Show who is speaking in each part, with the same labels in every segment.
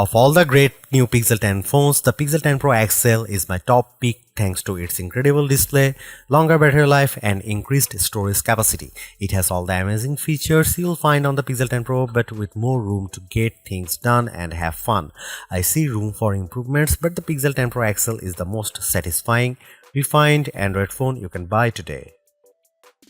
Speaker 1: Of all the great new Pixel 10 phones, the Pixel 10 Pro XL is my top pick thanks to its incredible display, longer battery life and increased storage capacity. It has all the amazing features you'll find on the Pixel 10 Pro but with more room to get things done and have fun. I see room for improvements, but the Pixel 10 Pro XL is the most satisfying, refined Android phone you can buy today.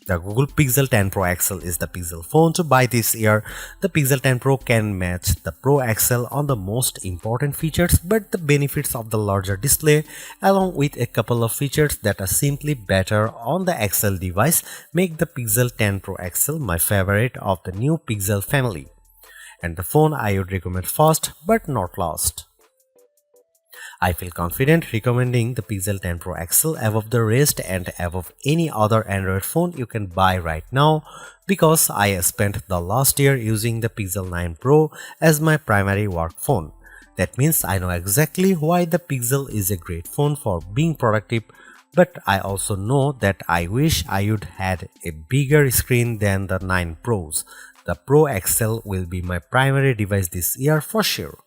Speaker 1: The Google Pixel 10 Pro XL is the Pixel phone to buy this year. The Pixel 10 Pro can match the Pro XL on the most important features, but the benefits of the larger display, along with a couple of features that are simply better on the XL device, make the Pixel 10 Pro XL my favorite of the new Pixel family, and the phone I would recommend first but not last. I feel confident recommending the Pixel 10 Pro XL above the rest and above any other Android phone you can buy right now because I spent the last year using the Pixel 9 Pro as my primary work phone. That means I know exactly why the Pixel is a great phone for being productive, but I also know that I wish I would had a bigger screen than the 9 Pros. The Pro XL will be my primary device this year for sure.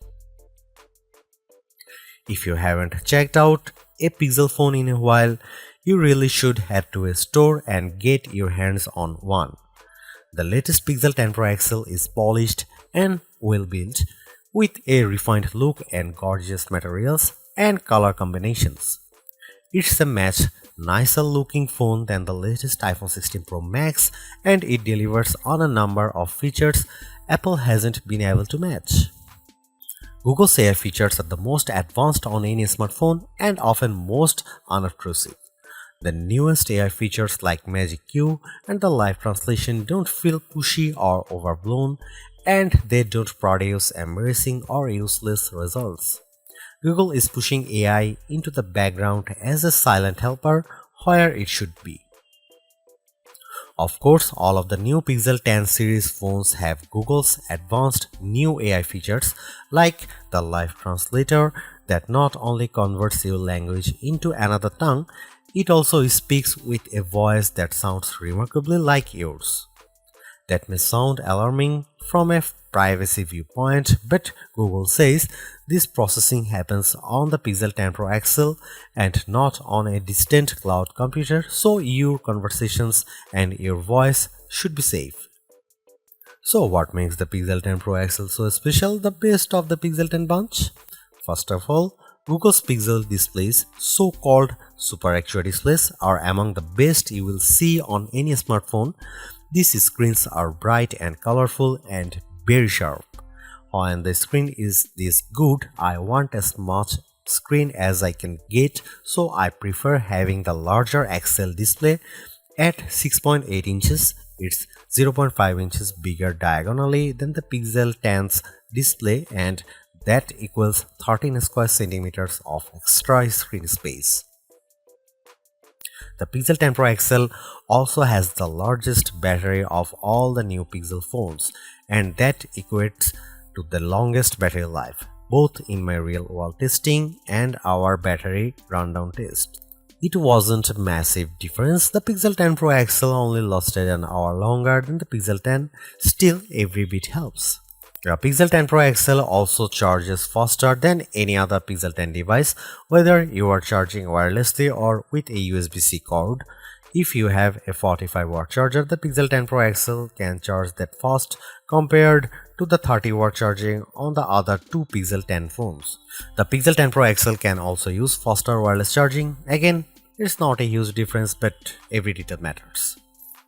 Speaker 1: If you haven't checked out a Pixel phone in a while, you really should head to a store and get your hands on one. The latest Pixel 10 Pro XL is polished and well built with a refined look and gorgeous materials and color combinations. It's a much nicer looking phone than the latest iPhone 16 Pro Max, and it delivers on a number of features Apple hasn't been able to match. Google's AI features are the most advanced on any smartphone and often most unobtrusive. The newest AI features like Magic Q and the live translation don't feel pushy or overblown, and they don't produce embarrassing or useless results. Google is pushing AI into the background as a silent helper where it should be. Of course, all of the new Pixel 10 series phones have Google's advanced new AI features like the live translator that not only converts your language into another tongue, it also speaks with a voice that sounds remarkably like yours. That may sound alarming from a privacy viewpoint, but Google says this processing happens on the Pixel 10 Pro XL and not on a distant cloud computer, so your conversations and your voice should be safe. So what makes the Pixel 10 Pro XL so special, the best of the Pixel 10 bunch? First of all, Google's Pixel displays, so-called Super Actua displays, are among the best you will see on any smartphone. These screens are bright and colorful and very sharp. When the screen is this good, I want as much screen as I can get, so I prefer having the larger XL display at 6.8 inches. It's 0.5 inches bigger diagonally than the Pixel 10's display, and that equals 13 square centimeters of extra screen space. The Pixel 10 Pro XL also has the largest battery of all the new Pixel phones, and that equates to the longest battery life, both in my real-world testing and our battery rundown test. It wasn't a massive difference. The Pixel 10 Pro XL only lasted an hour longer than the Pixel 10, still every bit helps. The Pixel 10 Pro XL also charges faster than any other Pixel 10 device, whether you are charging wirelessly or with a USB-C cord. If you have a 45-watt charger, the Pixel 10 Pro XL can charge that fast compared to the 30-watt charging on the other two Pixel 10 phones. The Pixel 10 Pro XL can also use faster wireless charging. Again, it's not a huge difference, but every detail matters.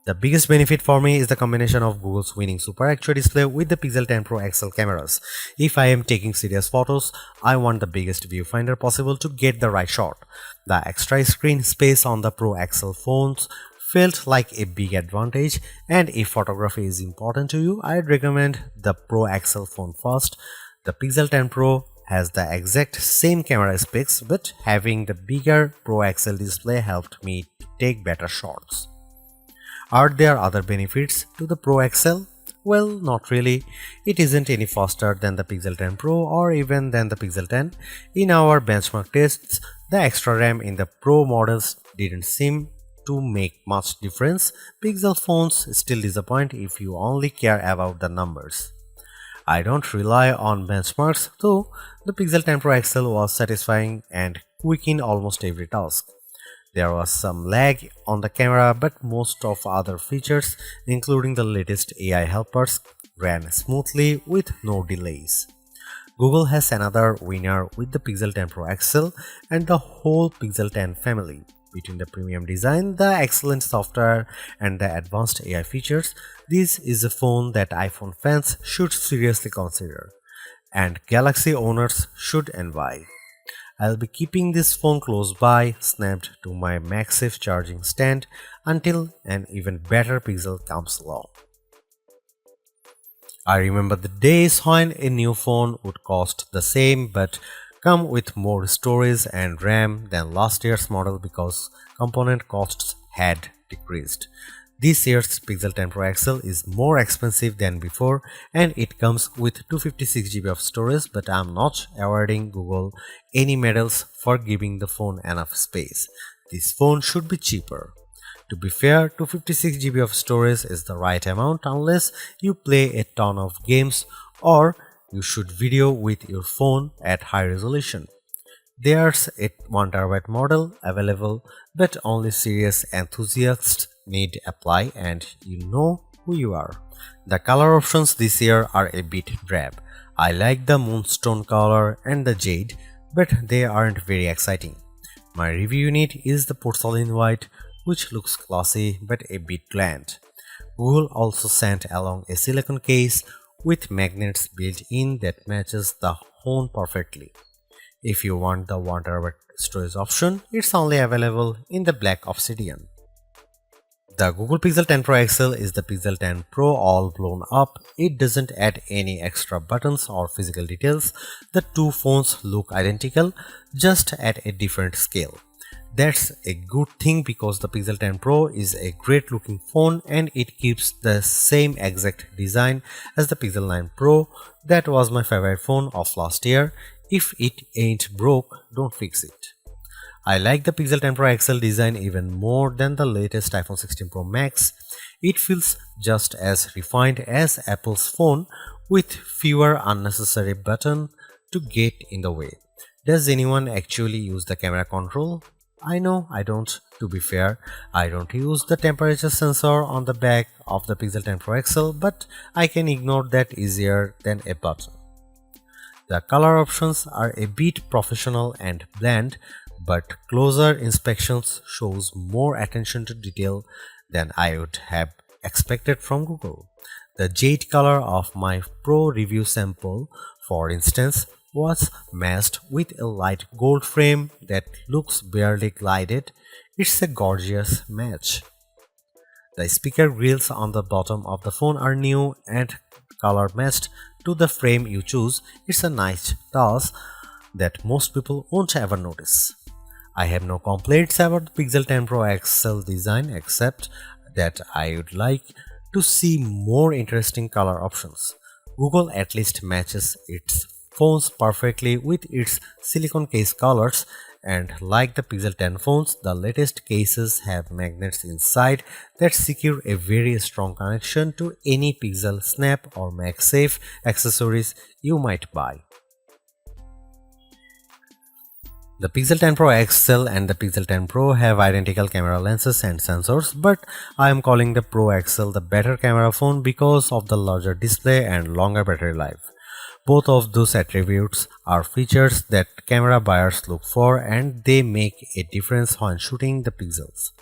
Speaker 1: The biggest benefit for me is the combination of Google's winning Super Actua display with the Pixel 10 Pro XL cameras. If I am taking serious photos, I want the biggest viewfinder possible to get the right shot. The extra screen space on the Pro XL phones felt like a big advantage, and if photography is important to you, I'd recommend the Pro XL phone first. The Pixel 10 Pro has the exact same camera specs, but having the bigger Pro XL display helped me to take better shots. Are there other benefits to the Pro XL? Well, not really. It isn't any faster than the Pixel 10 Pro or even than the Pixel 10. In our benchmark tests, the extra RAM in the Pro models didn't seem to make much difference. Pixel phones still disappoint if you only care about the numbers. I don't rely on benchmarks, though the Pixel 10 Pro XL was satisfying and quick in almost every task. There was some lag on the camera, but most of other features, including the latest AI helpers, ran smoothly with no delays. Google has another winner with the Pixel 10 Pro XL and the whole Pixel 10 family. Between the premium design, the excellent software, and the advanced AI features, this is a phone that iPhone fans should seriously consider, and Galaxy owners should envy. I'll be keeping this phone close by, snapped to my MagSafe charging stand until an even better Pixel comes along. I remember the days when a new phone would cost the same but come with more storage and RAM than last year's model because component costs had decreased. This year's Pixel 10 Pro XL is more expensive than before and it comes with 256GB of storage, but I'm not awarding Google any medals for giving the phone enough space. This phone should be cheaper. To be fair, 256GB of storage is the right amount unless you play a ton of games or you shoot video with your phone at high resolution. There's a 1TB model available, but only serious enthusiasts need apply, and you know who you are. The color options this year are a bit drab. I like the moonstone color and the jade, but they aren't very exciting. My review unit is the porcelain white, which looks classy but a bit bland. Google also sent along a silicone case with magnets built in that matches the phone perfectly. If you want the 1TB storage option, it's only available in the black obsidian. The Google Pixel 10 Pro XL is the Pixel 10 Pro all blown up. It doesn't add any extra buttons or physical details. The two phones look identical, just at a different scale. That's a good thing because the Pixel 10 Pro is a great looking phone and it keeps the same exact design as the Pixel 9 Pro. That was my favorite phone of last year. If it ain't broke, don't fix it. I like the Pixel 10 Pro XL design even more than the latest iPhone 16 Pro Max. It feels just as refined as Apple's phone with fewer unnecessary buttons to get in the way. Does anyone actually use the camera control? I know I don't. To be fair, I don't use the temperature sensor on the back of the Pixel 10 Pro XL, but I can ignore that easier than a button. The color options are a bit professional and bland, but closer inspections shows more attention to detail than I would have expected from Google. The jade color of my Pro review sample, for instance, was matched with a light gold frame that looks barely glided. It's a gorgeous match. The speaker grills on the bottom of the phone are new and color matched to the frame you choose. It's a nice touch that most people won't ever notice. I have no complaints about the Pixel 10 Pro XL design except that I would like to see more interesting color options. Google at least matches its phones perfectly with its silicone case colors, and like the Pixel 10 phones, the latest cases have magnets inside that secure a very strong connection to any Pixel Snap or MagSafe accessories you might buy. The Pixel 10 Pro XL and the Pixel 10 Pro have identical camera lenses and sensors, but I am calling the Pro XL the better camera phone because of the larger display and longer battery life. Both of those attributes are features that camera buyers look for, and they make a difference when shooting the pixels.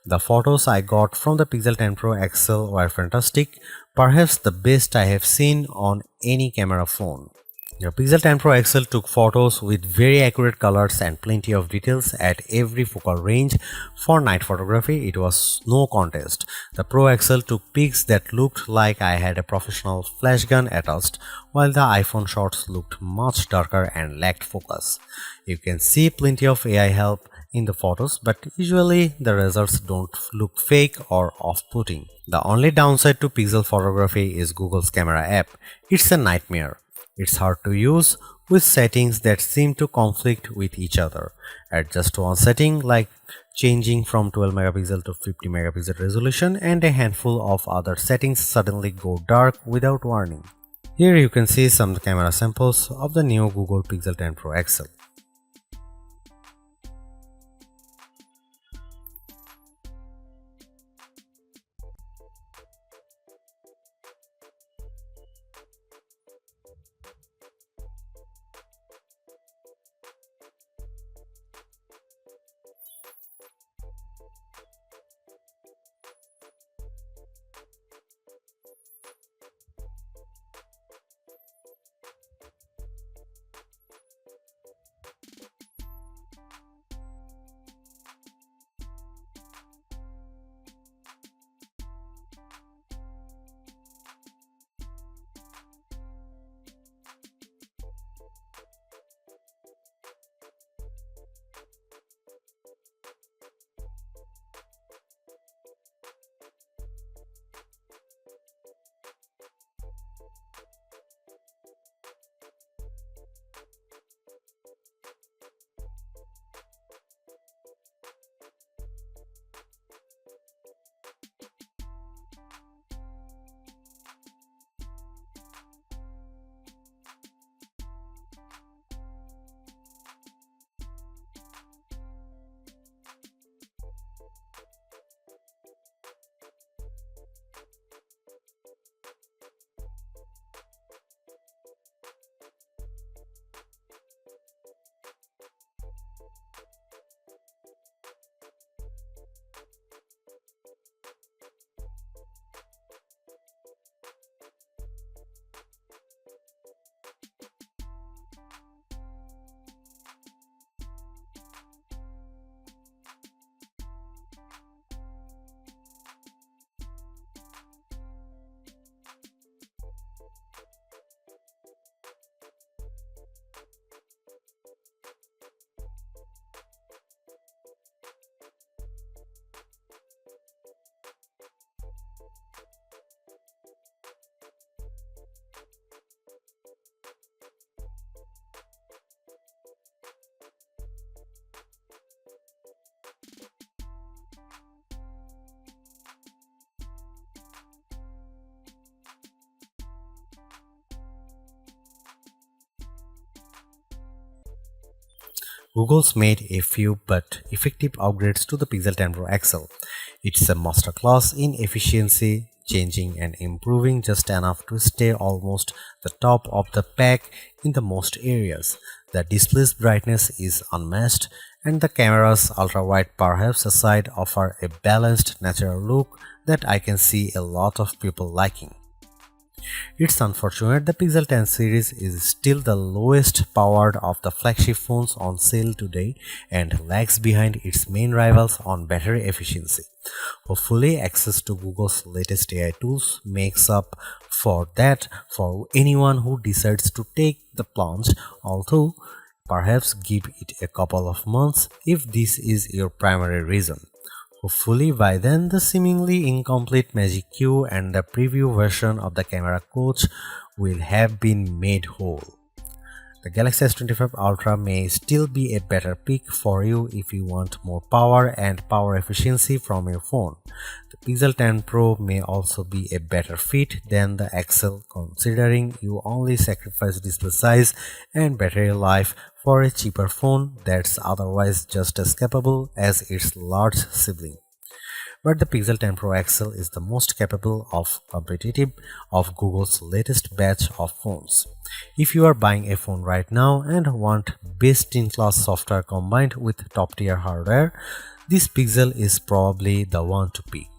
Speaker 1: The photos I got from the Pixel 10 Pro XL were fantastic, perhaps the best I have seen on any camera phone. The Pixel 10 Pro XL took photos with very accurate colors and plenty of details at every focal range. For night photography, it was no contest. The Pro XL took pics that looked like I had a professional flash gun attached, while the iPhone shots looked much darker and lacked focus. You can see plenty of AI help in the photos, but usually the results don't look fake or off-putting. The only downside to Pixel photography is Google's camera app. It's a nightmare. It's hard to use with settings that seem to conflict with each other. Adjust one setting like changing from 12 megapixel to 50 megapixel resolution, and a handful of other settings suddenly go dark without warning. Here you can see some camera samples of the new Google Pixel 10 Pro XL. Google's made a few but effective upgrades to the Pixel 10 Pro XL. It's a masterclass in efficiency, changing and improving just enough to stay almost the top of the pack in the most areas. The display's brightness is unmatched, and the camera's ultra-wide perhaps aside offer a balanced natural look that I can see a lot of people liking. It's unfortunate the Pixel 10 series is still the lowest powered of the flagship phones on sale today and lags behind its main rivals on battery efficiency. Hopefully, access to Google's latest AI tools makes up for that for anyone who decides to take the plunge, although perhaps give it a couple of months if this is your primary reason. Hopefully by then the seemingly incomplete Magic Q and the preview version of the camera coach will have been made whole. The Galaxy S25 Ultra may still be a better pick for you if you want more power and power efficiency from your phone. The Pixel 10 Pro may also be a better fit than the XL considering you only sacrifice display size and battery life for a cheaper phone that's otherwise just as capable as its large sibling. But the Pixel 10 Pro XL is the most capable of competitive of Google's latest batch of phones. If you are buying a phone right now and want best-in-class software combined with top-tier hardware, this Pixel is probably the one to pick.